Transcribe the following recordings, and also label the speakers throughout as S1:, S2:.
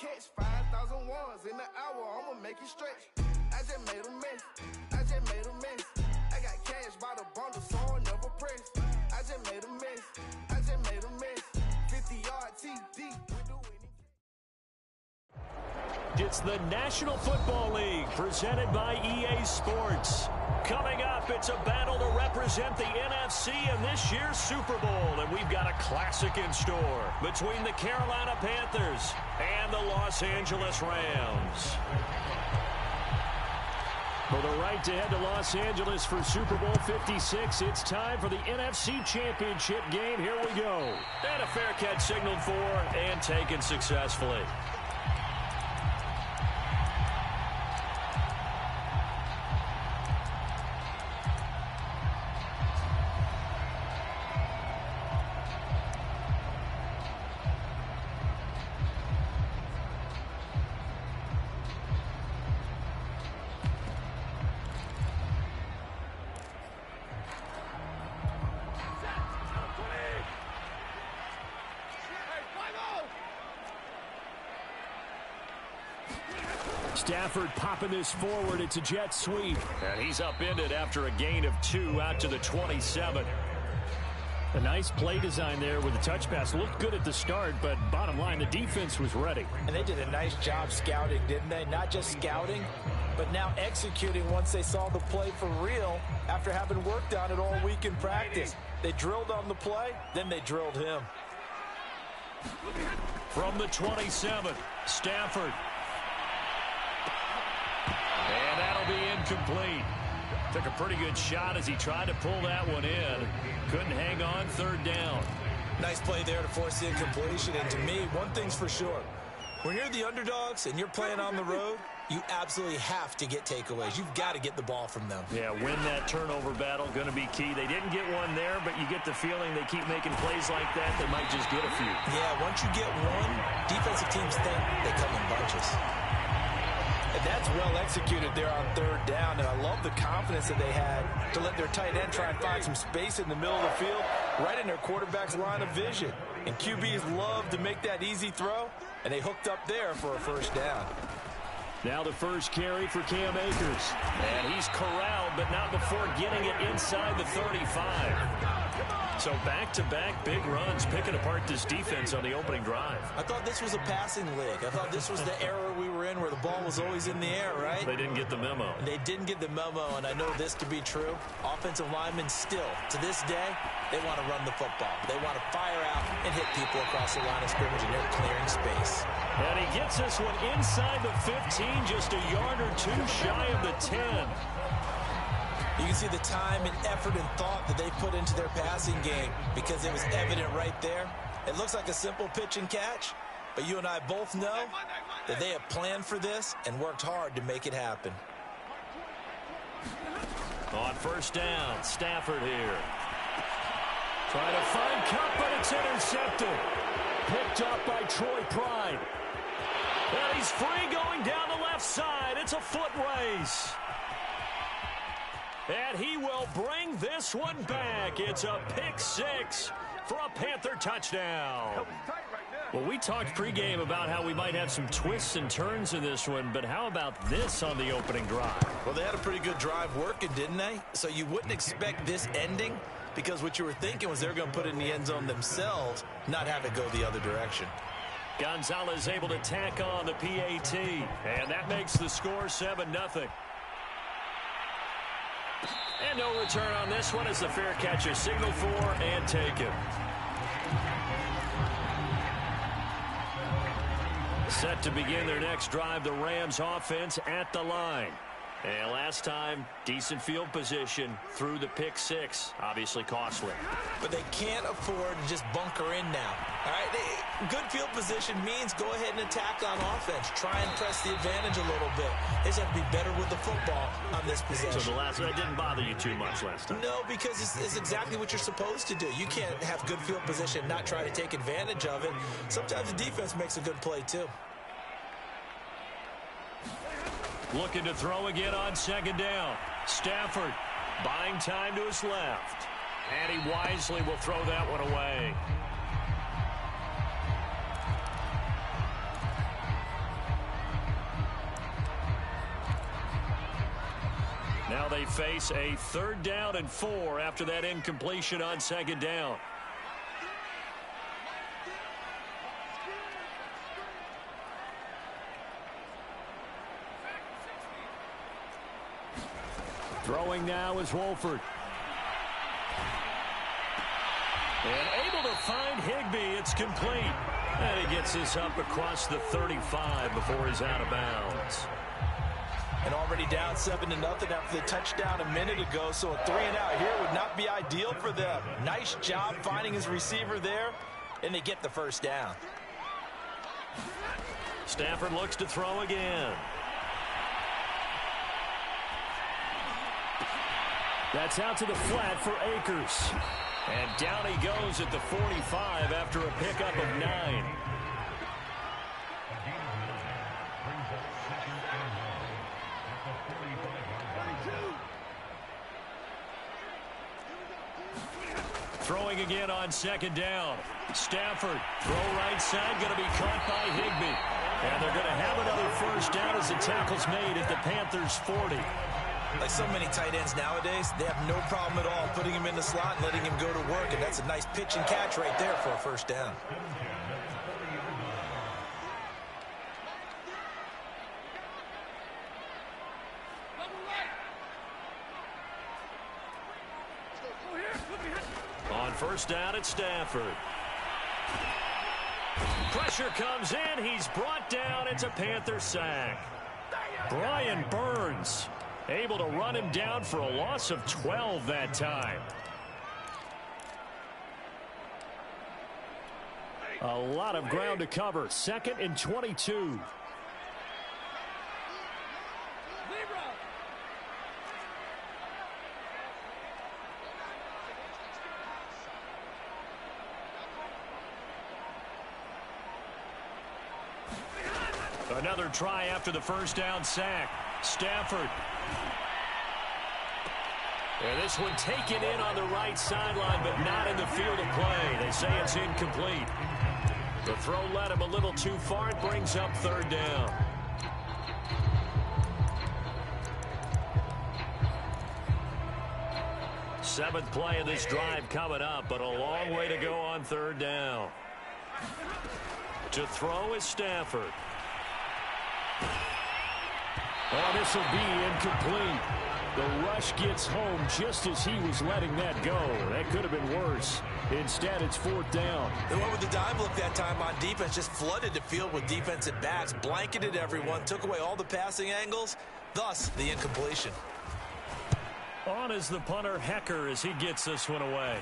S1: catch 5,000 ones in the hour, I'ma make it stretch. I just made a mess, I just made a mess. I got cash by the bundle, so I never press. I just made a mess, I just made a mess. 50-yard TD, we do anything.
S2: It's the National Football League presented by EA Sports. Coming up, it's a battle to represent the NFC in this year's Super Bowl, and we've got a classic in store between the Carolina Panthers and the Los Angeles Rams. For the right to head to Los Angeles for Super Bowl 56, it's time for the NFC Championship game. Here we go. And a fair catch signaled for and taken successfully. Stafford popping this forward. It's a jet sweep. And he's upended after a gain of 2 out to the 27. A nice play design there with the touch pass. Looked good at the start, but bottom line, the defense was ready.
S3: And they did a nice job scouting, didn't they? Not just scouting, but now executing once they saw the play for real after having worked on it all week in practice. They drilled on the play, then they drilled him.
S2: From the 27, Stafford. And that'll be incomplete. Took a pretty good shot as he tried to pull that one in. Couldn't hang on, third down.
S3: Nice play there to force the incompletion. And to me, one thing's for sure. When you're the underdogs and you're playing on the road, you absolutely have to get takeaways. You've got to get the ball from them.
S2: Yeah, win that turnover battle, going to be key. They didn't get one there, but you get the feeling they keep making plays like that, they might just get a few.
S3: Yeah, once you get one, defensive teams think they come in bunches. And that's well executed there on third down, and I love the confidence that they had to let their tight end try and find some space in the middle of the field, right in their quarterback's line of vision. And QBs love to make that easy throw, and they hooked up there for a first down.
S2: Now the first carry for Cam Akers. And he's corralled, but not before getting it inside the 35. So back-to-back big runs, picking apart this defense on the opening drive.
S3: I thought this was a passing league. I thought this was the era we were in where the ball was always in the air, right?
S2: They didn't get the memo.
S3: They didn't get the memo, and I know this to be true. Offensive linemen still, to this day, they want to run the football. They want to fire out and hit people across the line of scrimmage, and they're clearing space.
S2: And he gets this one inside the 15, just a yard or two shy of the 10.
S3: You can see the time and effort and thought that they put into their passing game because it was evident right there. It looks like a simple pitch and catch, but you and I both know that they have planned for this and worked hard to make it happen.
S2: On first down, Stafford here. Trying to find Cup, but it's intercepted. Picked up by Troy Pride. And he's free going down the left side. It's a foot race. And he will bring this one back. It's a pick six for a Panther touchdown. Well, we talked pregame about how we might have some twists and turns in this one, but how about this on the opening drive?
S3: Well, they had a pretty good drive working, didn't they? So you wouldn't expect this ending because what you were thinking was they were going to put it in the end zone themselves, not have it go the other direction.
S2: Gonzalez able to tack on the PAT, and that makes the score 7-0. And no return on this one as the fair catch is signaled for and taken. Set to begin their next drive, the Rams offense at the line. And last time, decent field position through the pick six. Obviously costly.
S3: But they can't afford to just bunker in now. All right, good field position means go ahead and attack on offense. Try and press the advantage a little bit. They just have to be better with the football on this possession.
S2: So the last one didn't bother you too much last time?
S3: No, because it's exactly what you're supposed to do. You can't have good field position and not try to take advantage of it. Sometimes the defense makes a good play too.
S2: Looking to throw again on second down. Stafford buying time to his left. And he wisely will throw that one away. Now they face a 3rd down and 4 after that incompletion on 2nd down. Throwing now is Wolford. And able to find Higbee. It's complete. And he gets this up across the 35 before he's out of bounds.
S3: And already down 7-0 after the touchdown a minute ago. So a 3-and-out here would not be ideal for them. Nice job finding his receiver there. And they get the 1st down.
S2: Stafford looks to throw again. That's out to the flat for Akers. And down he goes at the 45 after a pickup of 9. Throwing again on 2nd down. Stafford, throw right side, going to be caught by Higbee. And they're going to have another 1st down as the tackle's made at the Panthers' 40.
S3: Like so many tight ends nowadays, they have no problem at all putting him in the slot and letting him go to work. And that's a nice pitch and catch right there for a 1st down.
S2: On 1st down, it's Stafford. Pressure comes in. He's brought down. It's a Panther sack. Brian Burns able to run him down for a loss of 12 that time. A lot of ground to cover. 2nd and 22. Another try after the 1st down sack. Stafford. And this one taken in on the right sideline, but not in the field of play. They say it's incomplete. The throw led him a little too far. It brings up 3rd down. Seventh play of this drive coming up, but a long way to go on 3rd down. To throw is Stafford. Oh, this will be incomplete. The rush gets home just as he was letting that go. That could have been worse. Instead, it's 4th down.
S3: They went with the dive look that time on defense, just flooded the field with defensive backs, blanketed everyone, took away all the passing angles, thus the incompletion.
S2: On is the punter, Hecker, as he gets this one away.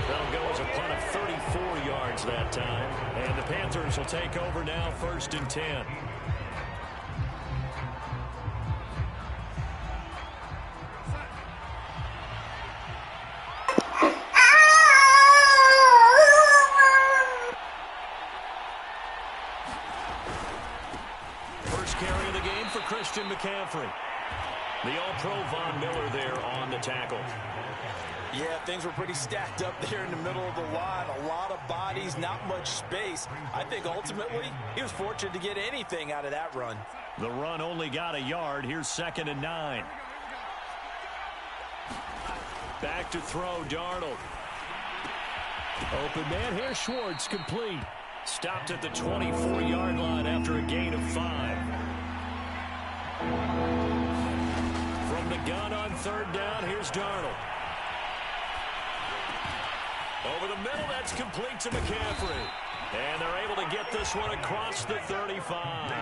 S2: That'll go as a punt of 34 yards that time. And the Panthers will take over now, 1st and 10. First carry of the game for Christian McCaffrey. The All-Pro Von Miller there on the tackle.
S3: Yeah, things were pretty stacked up there in the middle of the line. A lot of bodies, not much space. I think ultimately he was fortunate to get anything out of that run.
S2: The run only got a yard. Here's 2nd and 9. Back to throw, Darnold. Open man here, Schwartz, complete. Stopped at the 24-yard line after a gain of 5. From the gun on 3rd down, here's Darnold. Over the middle, that's complete to McCaffrey. And they're able to get this one across the 35.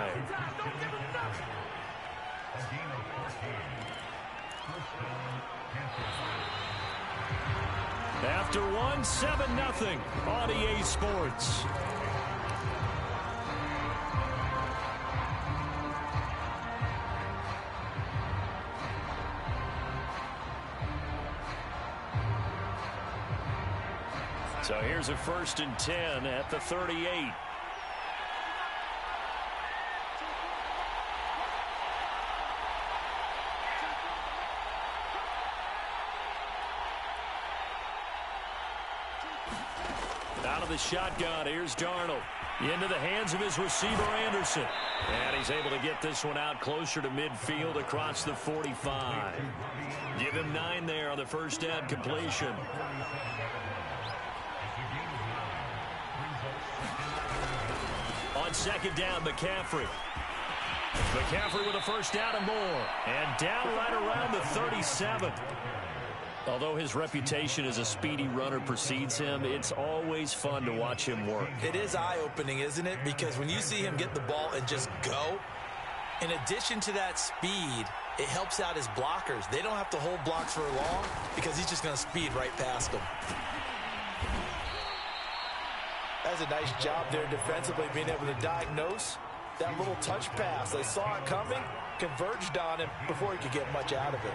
S2: After one, 7-0 on EA Sports. So here's a 1st and 10 at the 38. Out of the shotgun, here's Darnold. Into the hands of his receiver, Anderson. And he's able to get this one out closer to midfield across the 45. Give him 9 there on the first down completion. On second down, McCaffrey. McCaffrey with a first down and more. And down right around the 37. Although his reputation as a speedy runner precedes him, it's always fun to watch him work.
S3: It is eye-opening, isn't it? Because when you see him get the ball and just go, in addition to that speed, it helps out his blockers. They don't have to hold blocks for long because he's just going to speed right past them. That's a nice job there defensively, being able to diagnose that little touch pass. They saw it coming, converged on him before he could get much out of it.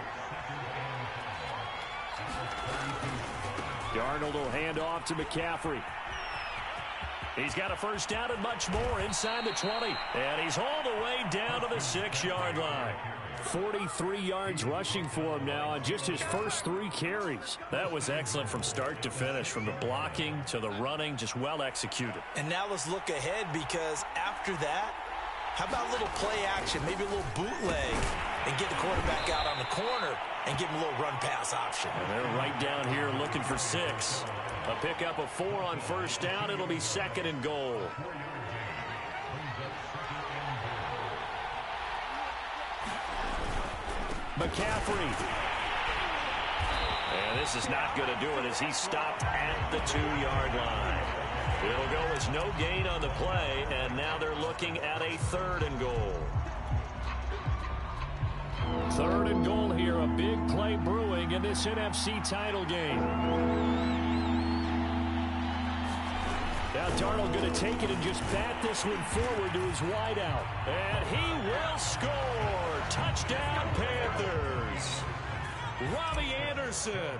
S2: Darnold will hand off to McCaffrey. He's got a first down and much more inside the 20. And he's all the way down to the 6-yard line. 43 yards rushing for him now on just his first 3 carries. That was excellent from start to finish, from the blocking to the running, just well executed.
S3: And now let's look ahead, because after that, how about a little play action, maybe a little bootleg, and get the quarterback out on the corner and give him a little run-pass option.
S2: And they're right down here looking for 6. A pickup of 4 on first down. It'll be 2nd and goal. McCaffrey. And this is not going to do it as he's stopped at the 2-yard line. It'll go as no gain on the play, and now they're looking at a 3rd and goal. 3rd and goal here, a big play brewing in this NFC title game. Now Darnold going to take it and just bat this one forward to his wideout. And he will score. Touchdown, Panthers. Robbie Anderson.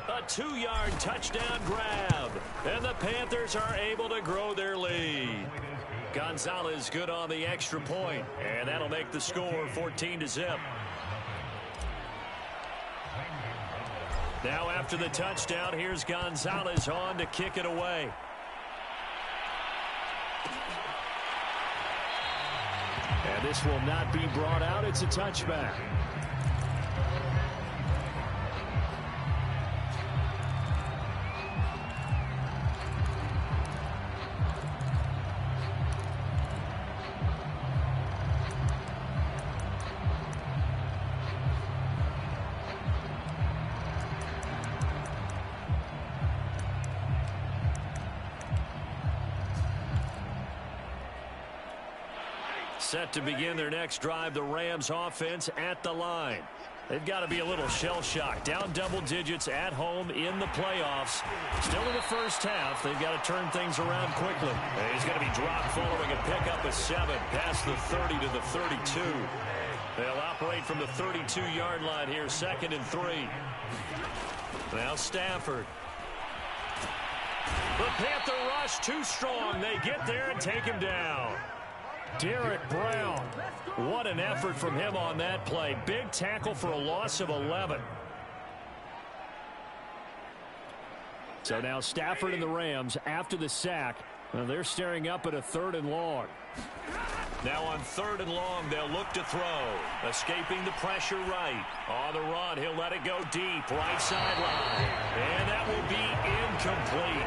S2: A 2-yard touchdown grab. And the Panthers are able to grow their lead. Gonzalez good on the extra point. And that'll make the score 14-0. Now after the touchdown, here's Gonzalez on to kick it away. And this will not be brought out. It's a touchback. Set to begin their next drive, the Rams offense at the line. They've got to be a little shell-shocked. Down double digits at home in the playoffs. Still in the first half. They've got to turn things around quickly. And he's going to be dropped following a pickup of 7 past the 30 to the 32. They'll operate from the 32-yard line here, 2nd and 3. Now Stafford. The Panther rush too strong. They get there and take him down. Derek Brown. What an effort from him on that play. Big tackle for a loss of 11. So now Stafford and the Rams after the sack. They're staring up at a 3rd and long. Now on 3rd and long, they'll look to throw. Escaping the pressure right. On the run, he'll let it go deep. Right sideline. And that will be incomplete.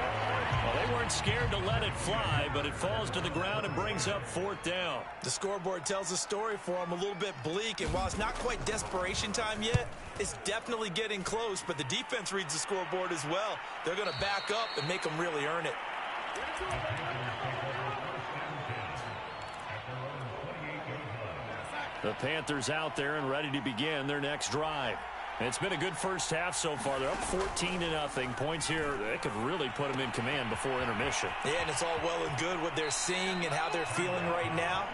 S2: Well, they weren't scared to let it fly, but it falls to the ground and brings up 4th down.
S3: The scoreboard tells a story for them, a little bit bleak, and while it's not quite desperation time yet, it's definitely getting close, but the defense reads the scoreboard as well. They're going to back up and make them really earn it.
S2: The Panthers out there and ready to begin their next drive. It's been a good first half so far. They're up 14-0. Points here, they could really put them in command before intermission.
S3: Yeah, and it's all well and good what they're seeing and how they're feeling right now.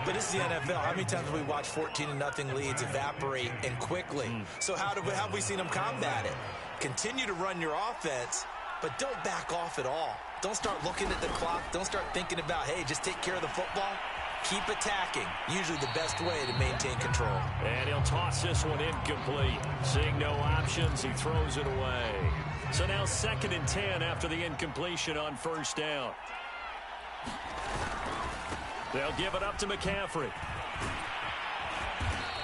S3: But this is the NFL. How many times have we watched 14-0 leads evaporate and quickly? So how have we seen them combat it? Continue to run your offense, but don't back off at all. Don't start looking at the clock. Don't start thinking about, hey, just take care of the football. Keep attacking. Usually the best way to maintain control.
S2: And he'll toss this one incomplete. Seeing no options, he throws it away. So now 2nd and 10 after the incompletion on first down. They'll give it up to McCaffrey.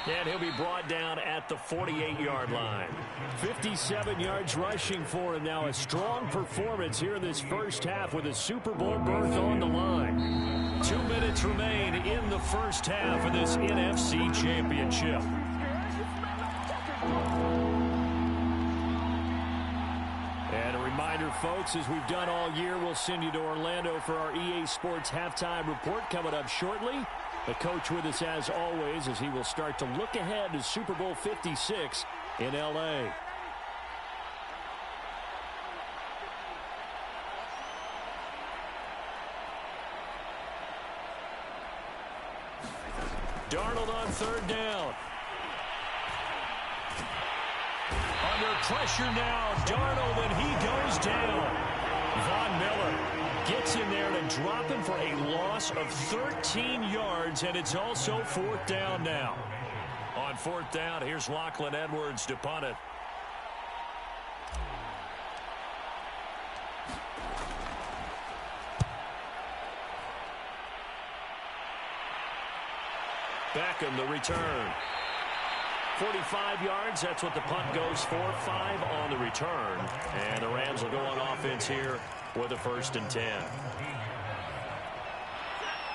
S2: And he'll be brought down at the 48-yard line. 57 yards rushing for him now. A strong performance here in this first half with a Super Bowl berth on the line. 2 minutes remain in the first half of this NFC Championship. And a reminder, folks, as we've done all year, we'll send you to Orlando for our EA Sports halftime report coming up shortly. The coach with us as always as he will start to look ahead to Super Bowl 56 in L.A. Darnold on third down. Under pressure now, Darnold, and he goes down. Von Miller gets in there to drop him for a loss of 13 yards, and it's also fourth down now. On fourth down, here's Lachlan Edwards to punt it. Beckham, the return. 45 yards, that's what the punt goes for. 5 on the return. And the Rams will go on offense here with a 1st and 10.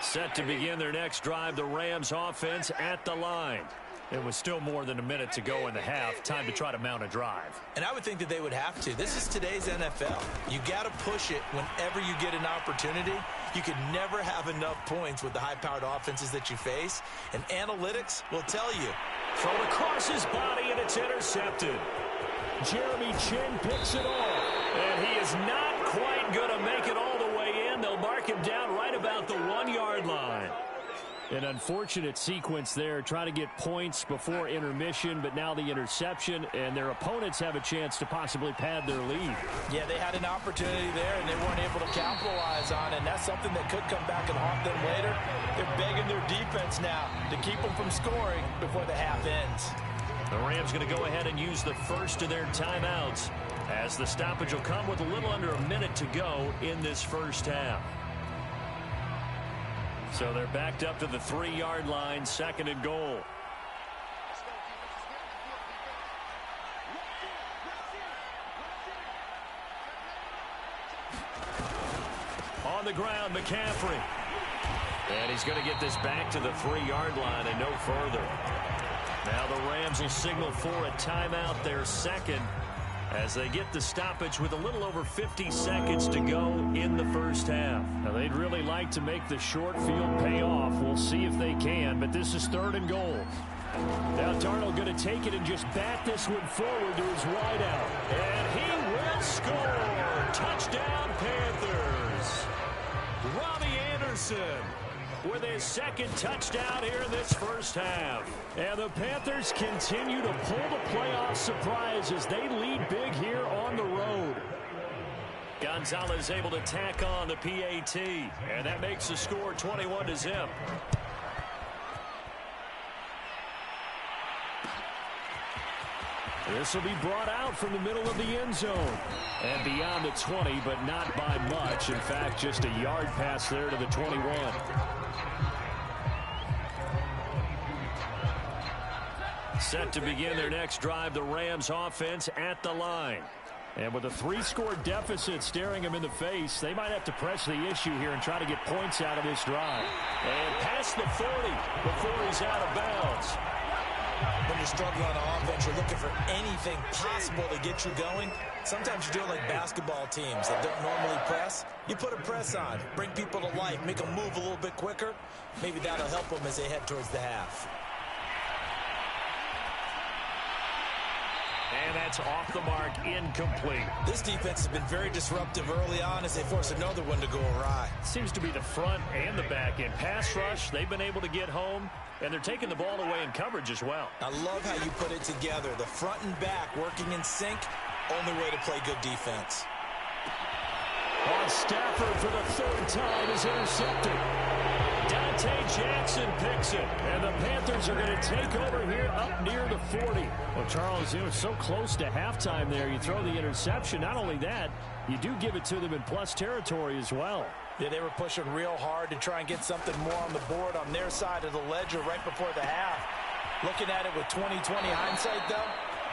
S2: Set to begin their next drive, the Rams offense at the line. It was still more than a minute to go in the half. Time to try to mount a drive.
S3: And I would think that they would have to. This is today's NFL. You got to push it whenever you get an opportunity. You can never have enough points with the high-powered offenses that you face. And analytics will tell you.
S2: Thrown across his body, and it's intercepted. Jeremy Chin picks it off. And he is not quite going to make it all the way in. They'll mark him down right about the 1-yard line. An unfortunate sequence there, trying to get points before intermission, but now the interception, and their opponents have a chance to possibly pad their lead.
S3: Yeah, they had an opportunity there, and they weren't able to capitalize on it, and that's something that could come back and haunt them later. They're begging their defense now to keep them from scoring before the half ends.
S2: The Rams going to go ahead and use the first of their timeouts, as the stoppage will come with a little under a minute to go in this first half. So they're backed up to the 3-yard line, 2nd and goal. On the ground, McCaffrey. And he's going to get this back to the 3-yard line and no further. Now the Rams will signal for a timeout, their second, as they get the stoppage with a little over 50 seconds to go in the first half. Now, they'd really like to make the short field pay off. We'll see if they can, but this is 3rd and goal. Now Darnold going to take it and just bat this one forward to his wideout. And he will score! Touchdown, Panthers! Robbie Anderson with his 2nd touchdown here in this first half. And the Panthers continue to pull the playoff surprise as they lead big here on the road. Gonzalez able to tack on the PAT, and that makes the score 21-0. This will be brought out from the middle of the end zone. And beyond the 20, but not by much. In fact, just a yard pass there to the 21. Set to begin their next drive, the Rams offense at the line. And with a 3-score deficit staring them in the face, they might have to press the issue here and try to get points out of this drive. And past the 40 before he's out of bounds.
S3: When you're struggling on offense, you're looking for anything possible to get you going. Sometimes you do it like basketball teams that don't normally press. You put a press on, bring people to life, make them move a little bit quicker. Maybe that'll help them as they head towards the half.
S2: And that's off the mark, incomplete.
S3: This defense has been very disruptive early on as they force another one to go awry.
S2: Seems to be the front and the back end. Pass rush, they've been able to get home, and they're taking the ball away in coverage as well.
S3: I love how you put it together. The front and back working in sync, only way to play good defense.
S2: Stafford for the 3rd time is intercepted. Dante Jackson picks it, and the Panthers are going to take over here up near the 40. Well, Charles, it was so close to halftime there. You throw the interception. Not only that, you do give it to them in plus territory as well.
S3: Yeah, they were pushing real hard to try and get something more on the board on their side of the ledger right before the half. Looking at it with 20/20 hindsight, though,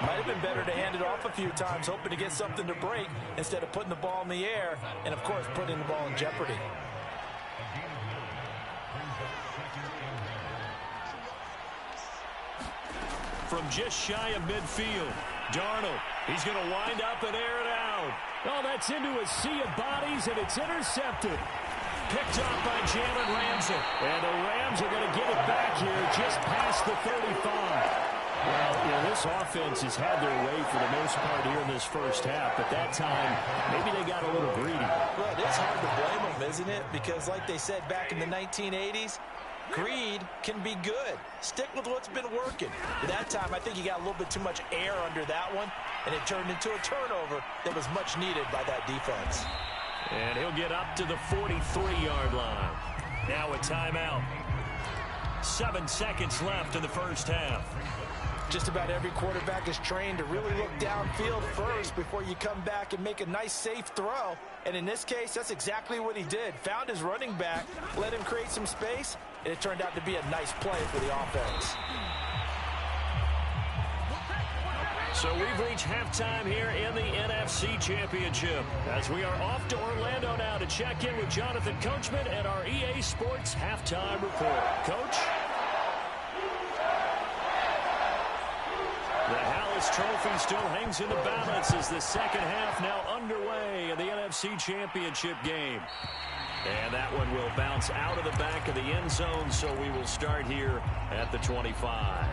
S3: might have been better to hand it off a few times, hoping to get something to break instead of putting the ball in the air and, of course, putting the ball in jeopardy.
S2: From just shy of midfield, Darnold. He's going to wind up and air it out. Oh, that's into a sea of bodies, and it's intercepted. Picked up by Jalen Ramsey. And the Rams are going to get it back here just past the 35. Well, this offense has had their way for the most part here in this first half, but that time, maybe they got a little greedy.
S3: Well, it is hard to blame them, isn't it? Because like they said back in the 1980s, greed can be good. Stick with what's been working. But that time, I think he got a little bit too much air under that one, and it turned into a turnover that was much needed by that defense.
S2: And he'll get up to the 43-yard line. Now a timeout. 7 seconds left in the first half.
S3: Just about every quarterback is trained to really look downfield first before you come back and make a nice, safe throw. And in this case, that's exactly what he did. Found his running back, let him create some space, and it turned out to be a nice play for the offense.
S2: So we've reached halftime here in the NFC Championship as we are off to Orlando now to check in with Jonathan Coachman and our EA Sports Halftime Report. Coach? The Hallis Trophy still hangs in the balance as the second half now underway in the NFC Championship game. And that one will bounce out of the back of the end zone, so we will start here at the 25.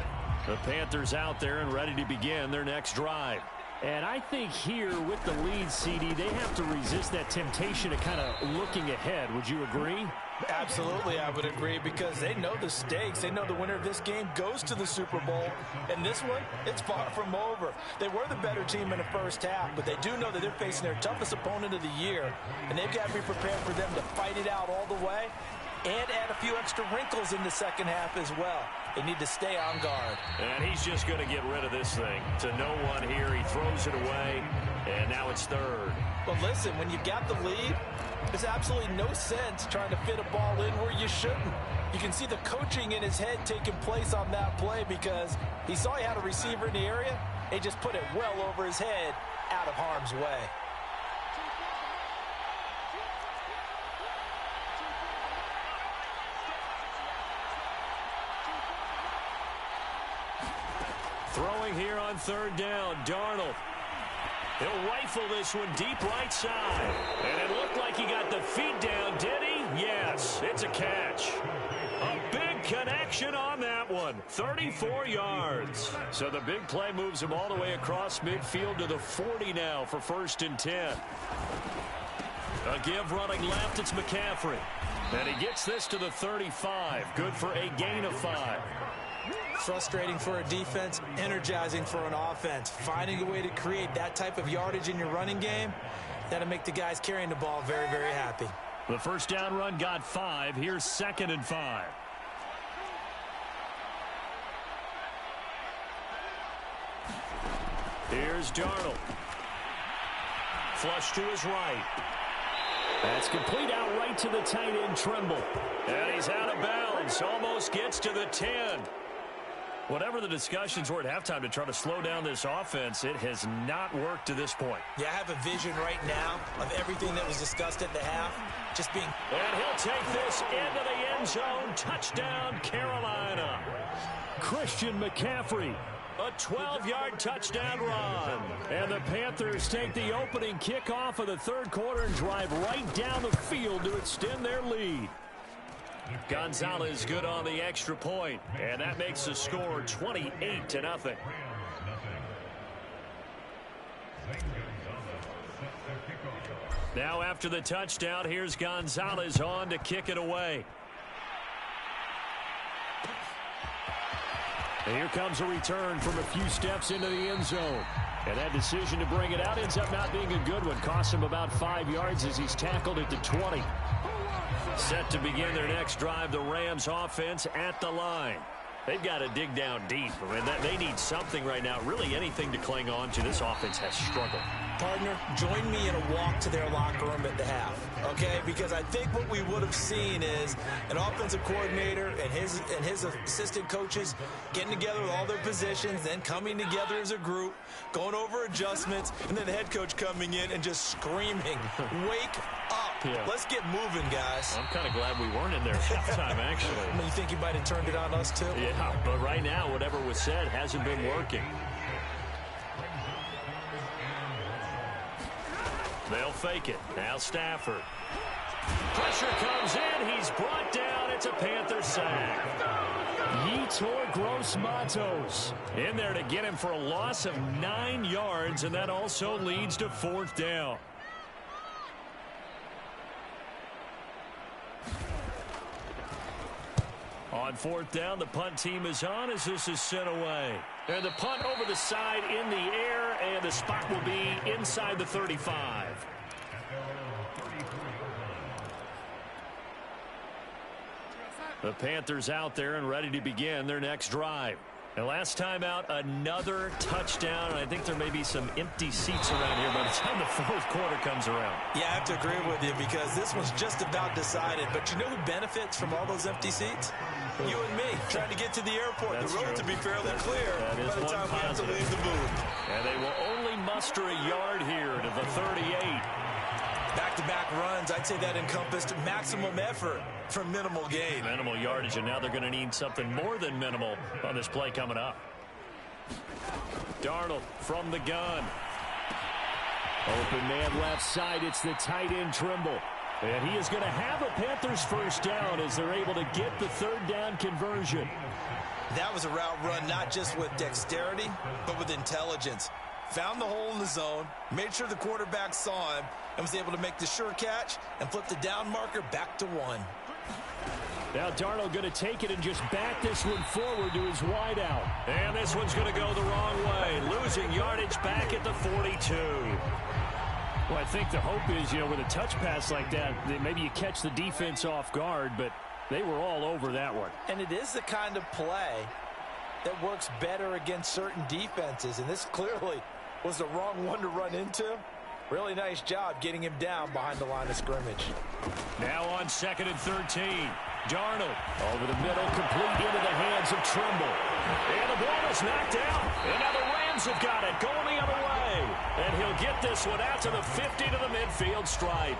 S2: The Panthers out there and ready to begin their next drive. And I think here with the lead, CD, they have to resist that temptation of kind of looking ahead. Would you agree?
S3: Absolutely, I would agree, because they know the stakes. They know the winner of this game goes to the Super Bowl. And this one, it's far from over. They were the better team in the first half, but they do know that they're facing their toughest opponent of the year. And they've got to be prepared for them to fight it out all the way and add a few extra wrinkles in the second half as well. They need to stay on guard.
S2: And he's just going to get rid of this thing. To no one here, he throws it away, and now it's third.
S3: Well, listen, when you've got the lead, there's absolutely no sense trying to fit a ball in where you shouldn't. You can see the coaching in his head taking place on that play because he saw he had a receiver in the area. He just put it well over his head out of harm's way.
S2: Throwing here on third down, Darnold. He'll rifle this one deep right side. And it looked like he got the feet down, did he? Yes, it's a catch. A big connection on that one. 34 yards. So the big play moves him all the way across midfield to the 40 now for 1st and 10. A give running left, it's McCaffrey. And he gets this to the 35. Good for a gain of 5.
S3: Frustrating for a defense, energizing for an offense. Finding a way to create that type of yardage in your running game, that'll make the guys carrying the ball very, very happy.
S2: The first down run got 5. Here's 2nd and 5. Here's Darnold. Flush to his right. That's complete out right to the tight end, Trimble. And he's out of bounds. Almost gets to the 10. Whatever the discussions were at halftime to try to slow down this offense, it has not worked to this point.
S3: Yeah, I have a vision right now of everything that was discussed at the half just being...
S2: And he'll take this into the end zone. Touchdown, Carolina. Christian McCaffrey. A 12-yard touchdown run. And the Panthers take the opening kickoff of the third quarter and drive right down the field to extend their lead. Gonzalez good on the extra point, and that makes the score 28-0. Now after the touchdown, here's Gonzalez on to kick it away. And here comes a return from a few steps into the end zone. And that decision to bring it out ends up not being a good one. Costs him about 5 yards as he's tackled at the 20. Set to begin their next drive, the Rams offense at the line. They've got to dig down deep. I mean, they need something right now, really anything to cling on to. This offense has struggled.
S3: partner, join me in a walk to their locker room at the half, okay? Because I think what we would have seen is an offensive coordinator and his assistant coaches getting together with all their positions, then coming together as a group, going over adjustments, and then the head coach coming in and just screaming, wake up. Yeah. Let's get moving, guys.
S2: I'm kind of glad we weren't in there halftime, actually.
S3: You think he might have turned it on us, too?
S2: Yeah, but right now, whatever was said hasn't been working. They'll fake it. Now Stafford. Pressure comes in. He's brought down. It's a Panther sack. Yetur Gross-Matos in there to get him for a loss of 9 yards, and that also leads to 4th down. On 4th down, the punt team is on as this is sent away. And the punt over the side in the air, and the spot will be inside the 35. The Panthers out there and ready to begin their next drive. And last time out, another touchdown. And I think there may be some empty seats around here by the time the 4th quarter comes around.
S3: Yeah, I have to agree with you because this one's just about decided. But you know who benefits from all those empty seats? You and me, trying to get to the airport.
S2: That's
S3: the road
S2: true.
S3: to be fairly clear
S2: by the time we have to leave the booth. And they will only muster a yard here to the 38.
S3: Back-to-back runs, I'd say that encompassed maximum effort for minimal gain.
S2: Minimal yardage, and now they're going to need something more than minimal on this play coming up. Darnold from the gun. Open man left side. It's the tight end Trimble. And he is going to have a Panthers 1st down as they're able to get the 3rd down conversion.
S3: That was a route run not just with dexterity, but with intelligence. Found the hole in the zone, made sure the quarterback saw him, and was able to make the sure catch and flip the down marker back to 1.
S2: Now Darnold going to take it and just back this one forward to his wideout. And this one's going to go the wrong way, losing yardage back at the 42. Well, I think the hope is, with a touch pass like that maybe you catch the defense off guard, but they were all over that one.
S3: And it is the kind of play that works better against certain defenses, and this clearly was the wrong one to run into. Really nice job getting him down behind the line of scrimmage.
S2: Now on 2nd and 13. Darnold over the middle, complete into the hands of Trimble. And the ball is knocked out. And now the Rams have got it, going the other way. And he'll get this one out to the 50 to the midfield stripe.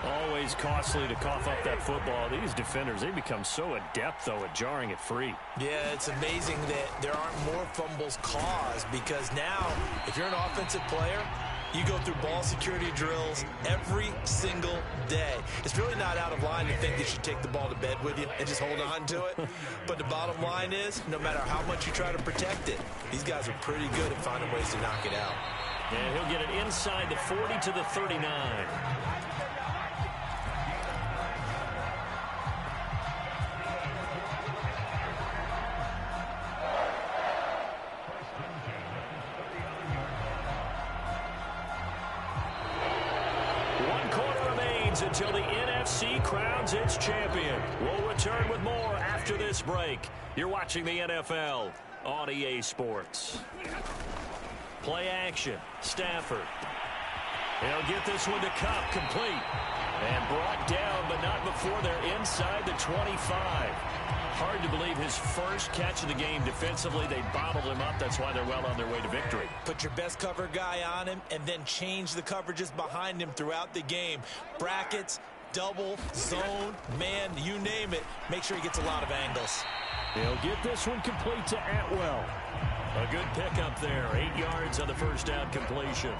S2: Always costly to cough up that football. These defenders, they become so adept, though, at jarring it free.
S3: Yeah, it's amazing that there aren't more fumbles caused because now, if you're an offensive player, you go through ball security drills every single day. It's really not out of line to think that you should take the ball to bed with you and just hold on to it. But the bottom line is, no matter how much you try to protect it, these guys are pretty good at finding ways to knock it out.
S2: And he'll get it inside the 40 to the 39. Until the NFC crowns its champion. We'll return with more after this break. You're watching the NFL on EA Sports. Play action. Stafford. He'll get this one to Cup, complete. And brought down, but not before they're inside the 25. Hard to believe his first catch of the game defensively. They bottled him up. That's why they're well on their way to victory.
S3: Put your best cover guy on him and then change the coverages behind him throughout the game. Brackets, double, zone, man, you name it. Make sure he gets a lot of angles.
S2: He'll get this one complete to Atwell. A good pickup there. 8 yards on the 1st down completion.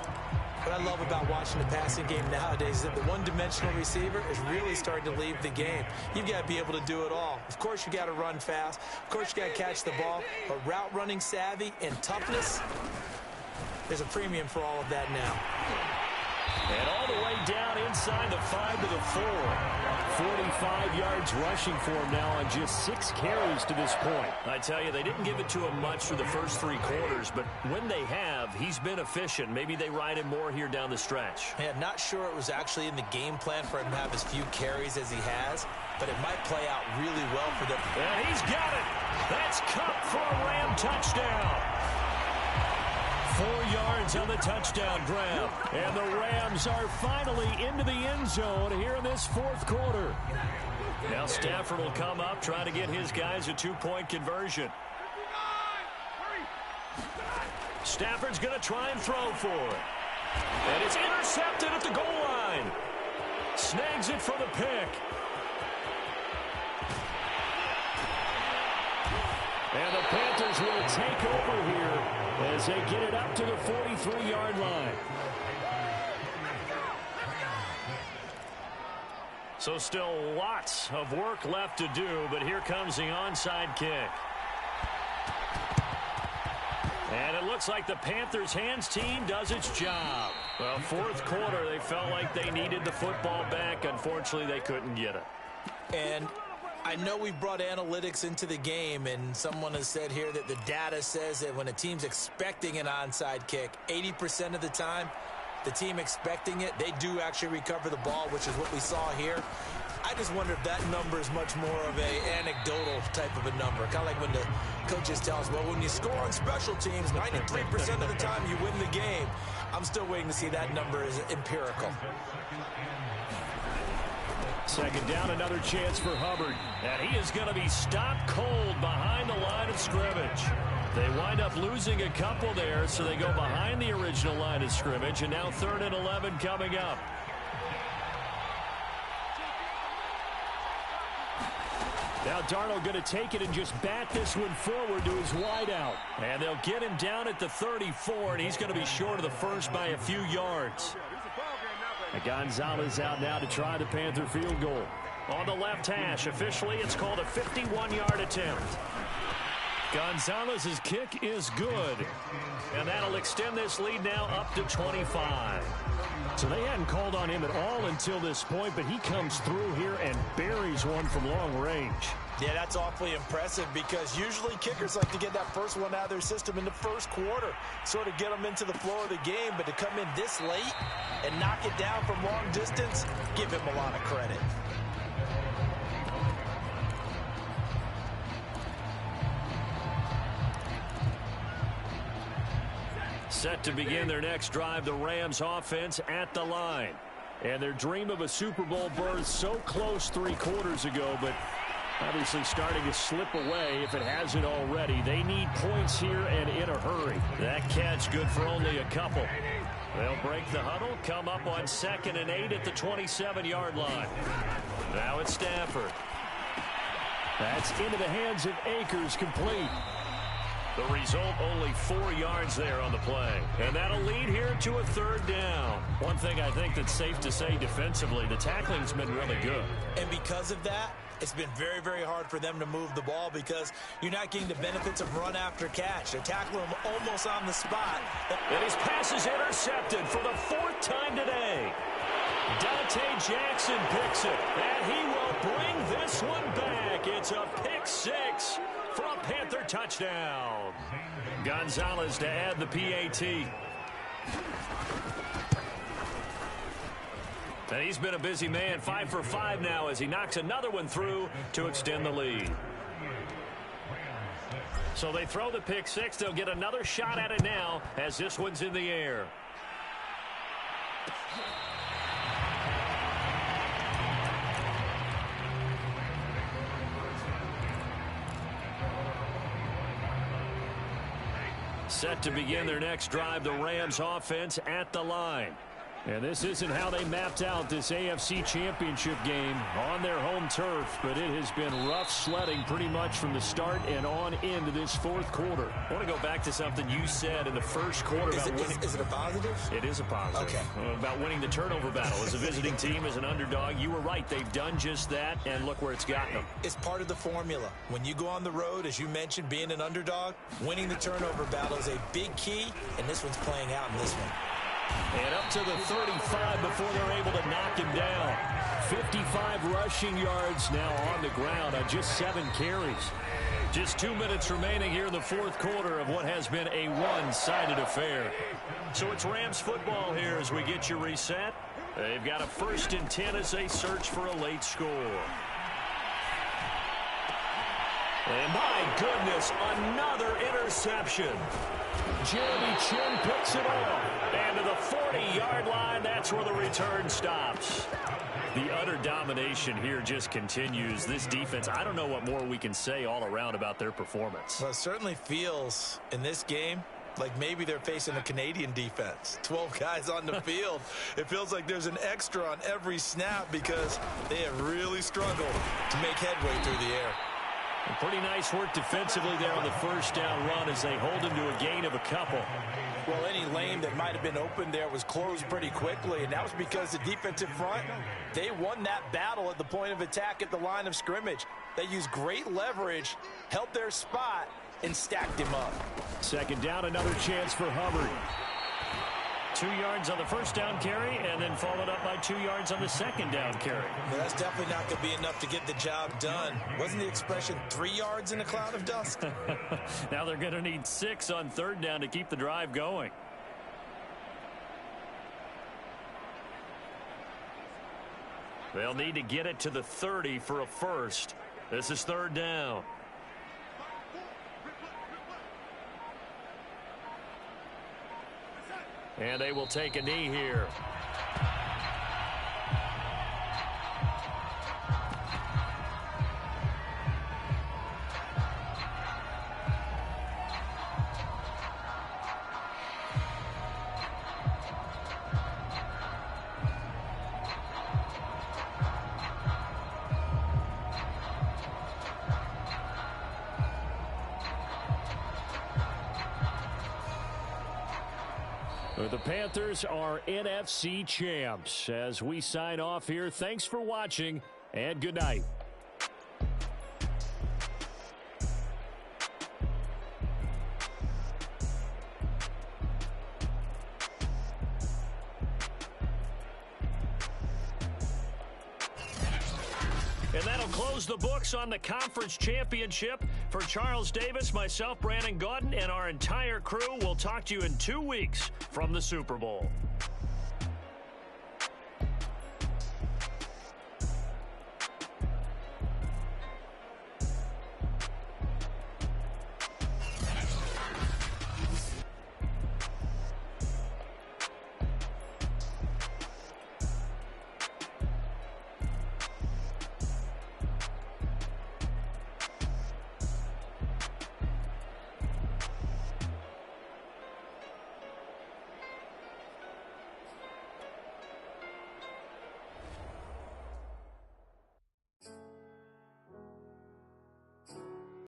S3: What I love about watching the passing game nowadays is that the one-dimensional receiver is really starting to leave the game. You've got to be able to do it all. Of course, you got to run fast. Of course, you got to catch the ball. But route running savvy and toughness, there's a premium for all of that now.
S2: And all the way down inside the 5 to the 4. 45 yards rushing for him now on just 6 carries to this point. I tell you, they didn't give it to him much for the first 3 quarters, but when they have, he's been efficient. Maybe they ride him more here down the stretch.
S3: Yeah, not sure it was actually in the game plan for him to have as few carries as he has, but it might play out really well for them.
S2: And he's got it. That's Cup for a Ram touchdown. 4 yards on the touchdown grab. And the Rams are finally into the end zone here in this fourth quarter. Now Stafford will come up, trying to get his guys a 2-point conversion. Stafford's going to try and throw for it. And it's intercepted at the goal line. Snags it for the pick. And the Panthers will take over here as they get it up to the 43-yard line. So still lots of work left to do, but here comes the onside kick. And it looks like the Panthers' hands team does its job. Well, fourth quarter, they felt like they needed the football back. Unfortunately, they couldn't get it.
S3: And I know we brought analytics into the game, and someone has said here that the data says that when a team's expecting an onside kick, 80% of the time, the team expecting it, they do actually recover the ball, which is what we saw here. I just wonder if that number is much more of a anecdotal type of a number. Kind of like when the coaches tell us, well, when you score on special teams, 93% of the time you win the game. I'm still waiting to see that number is empirical.
S2: Second down, another chance for Hubbard. And he is going to be stopped cold behind the line of scrimmage. They wind up losing a couple there, so they go behind the original line of scrimmage. And now 3rd and 11 coming up. Now Darnold going to take it and just bat this one forward to his wideout. And they'll get him down at the 34, and he's going to be short of the first by a few yards. And Gonzalez out now to try the Panther field goal. On the left hash, officially it's called a 51-yard attempt. Gonzalez's kick is good. And that'll extend this lead now up to 25. So they hadn't called on him at all until this point, but he comes through here and buries one from long range.
S3: Yeah, that's awfully impressive because usually kickers like to get that first one out of their system in the first quarter, sort of get them into the flow of the game, but to come in this late and knock it down from long distance, give him a lot of credit.
S2: Set to begin their next drive, the Rams offense at the line. And their dream of a Super Bowl berth so close 3 quarters ago, but obviously starting to slip away if it hasn't already. They need points here and in a hurry. That catch good for only a couple. They'll break the huddle, come up on 2nd and 8 at the 27-yard line. Now it's Stafford. That's into the hands of Akers, complete. The result, only 4 yards there on the play. And that'll lead here to a 3rd down. One thing I think that's safe to say defensively, the tackling's been really good.
S3: And because of that, it's been very, very hard for them to move the ball because you're not getting the benefits of run after catch. They're tackling him almost on the spot.
S2: And his pass is intercepted for the 4th time today. Dante Jackson picks it, and he will bring this one back. It's a pick 6 for a Panther touchdown. Gonzalez to add the PAT. And he's been a busy man, 5 for 5 now as he knocks another one through to extend the lead. So they throw the pick 6. They'll get another shot at it now as this one's in the air. Set to begin their next drive, the Rams offense at the line. And this isn't how they mapped out this AFC Championship game on their home turf, but it has been rough sledding pretty much from the start and on into this 4th quarter. I want to go back to something you said in the first quarter about winning.
S3: Is it a positive?
S2: It is a positive.
S3: Okay.
S2: About winning the turnover battle. As a visiting team, as an underdog, you were right. They've done just that, and look where it's gotten them.
S3: It's part of the formula. When you go on the road, as you mentioned, being an underdog, winning the turnover battle is a big key, and this one's playing out in this one.
S2: And up to the 35 before they're able to knock him down. 55 rushing yards now on the ground on just 7 carries. Just 2 minutes remaining here in the 4th quarter of what has been a one-sided affair. So it's Rams football here as we get you reset. They've got a 1st and 10 as they search for a late score. And my goodness, another interception. Jeremy Chin picks it off. And to the 40-yard line, that's where the return stops. The utter domination here just continues. This defense, I don't know what more we can say all around about their performance.
S3: Well, it certainly feels in this game like maybe they're facing a Canadian defense. 12 guys on the field. It feels like there's an extra on every snap because they have really struggled to make headway through the air.
S2: Pretty nice work defensively there on the first down run as they hold him to a gain of a couple.
S3: Well, any lane that might have been open there was closed pretty quickly, and that was because the defensive front, they won that battle at the point of attack at the line of scrimmage. They used great leverage, held their spot, and stacked him up.
S2: Second down, another chance for Hubbard. 2 yards on the first down carry, and then followed up by 2 yards on the second down carry.
S3: Well, that's definitely not going to be enough to get the job done. Wasn't the expression 3 yards in a cloud of dust?
S2: Now they're going to need 6 on third down to keep the drive going. They'll need to get it to the 30 for a first. This is third down. And they will take a knee here. The Panthers are NFC champs. As we sign off here, thanks for watching, and good night. And that'll close the books on the conference championship. For Charles Davis, myself, Brandon Gaudin, and our entire crew, we'll talk to you in 2 weeks from the Super Bowl.